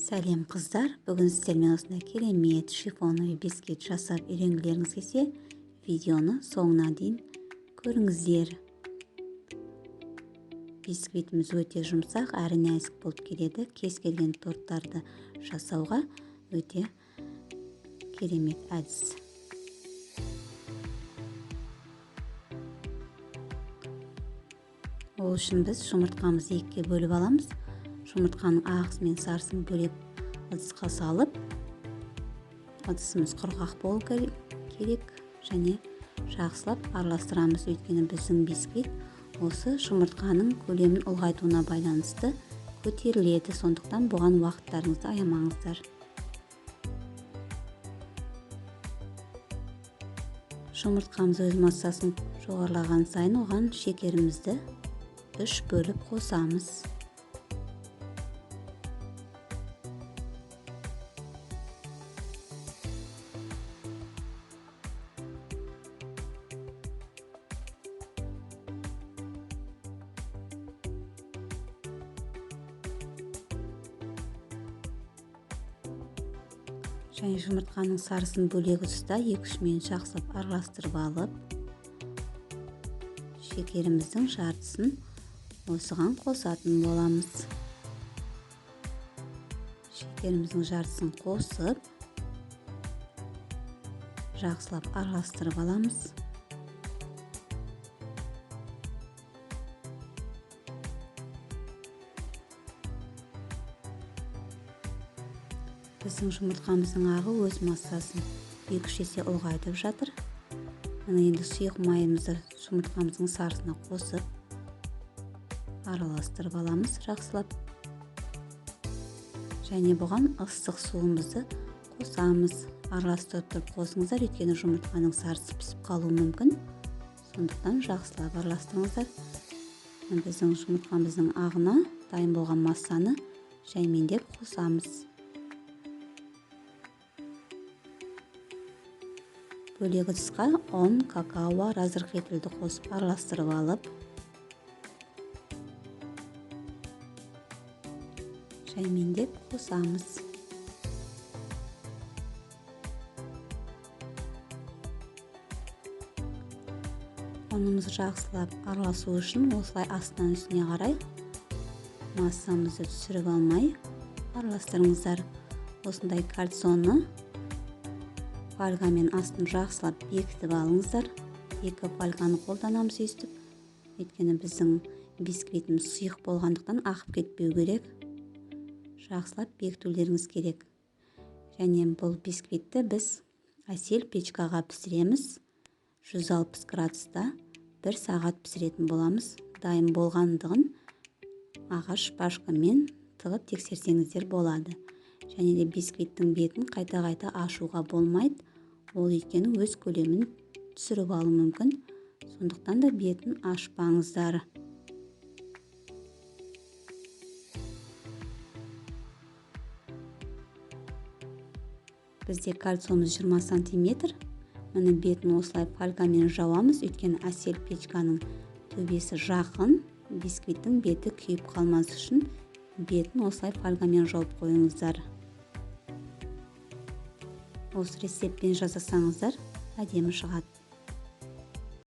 Сәлем қыздар, бүгін сіздермен осындай керемет шифоновый бисквит жасап үйренгілеріңіз келсе, видеоны соңына дейін көріңіздер. Бисквитіміз өте жұмсақ, әрі нәзік болып келеді. Кез келген торттарды жасауға өте керемет әдіс. Ол үшін біз жұмыртқамызды екіге бөліп аламыз. Жұмыртқаның ағысы мен сарысын бөлек ыдысқа салып, ыдысымыз құрғақ болу керек және жақсылап араластырамыз. Өйткені біздің бисквит осы жұмыртқаның көлемін ұлғайтуына байланысты көтеріледі. Сондықтан бұған уақыттарыңызды аямаңыздар. Жұмыртқамыз өз массасын жоғарылаған сайын оған шекерімізді 3 бөліп қосамыз. Және жұмыртқаның сарысын бөлек тұста 2-3 минут жақсылап араластырып алып, шекеріміздің жартысын осыған қосатын боламыз. Шекеріміздің жартысын қосып, жақсылап араластырып аламыз. Біздің жұмыртқамыздың ағы өз массасын 2-3 есе ұлғайтып жатыр. Енді сұйық майымызды жұмыртқамыздың сарысына қосып, араластырып аламыз жақсылап. Және бұған ыстық суымызды қосамыз. Араластырып тұрып қосыңыздар, өйткені жұмыртқаның сарысы пісіп қалуы мүмкін. Сондықтан жақсылап араластырыңыздар. Біздің жұмыртқамыздың ағына дайын болған массаны жаймендеп қосамыз. Бөлек ыдысқа ұн, какао, разрыхлителді қосып араластырып алып, жаймендеп қосамыз. Ұнымыз жақсылап араласу үшін осылай астынан үстіне қарай массамызды түсіріп алмай араластырыңыздар. Осындай кальцоны фольгамен астын жақсылап бекітіп алыңыздар. 2 фольганы қолданамыз өйстіп. Өйткені біздің бисквитіміз сұйық болғандықтан ақып кетпеу керек. Жақсылап бекітулеріңіз керек. Және бұл бисквитті біз әсел печкаға пісіреміз. 160 градуста 1 сағат пісіретін боламыз. Дайын болғандығын ағаш шпажкамен тығып тексерсеңіздер болады. Және де бисквиттің бетін қайта-қайта ашуға болмайды. Ол өйткені өз көлемін түсіріп алу мүмкін. Сондықтан да бетін ашпаңыздар. Бізде кальциумыз 20 сантиметр. Мұны бетін осылай фольгамен жауамыз. Өйткені әсел печканың төбесі жақын. Бисквиттің беті күйіп қалмас үшін бетін осылай фольгамен жауып қойыңыздар. Осы рецептпен жасасаңыздар әдемі шығады.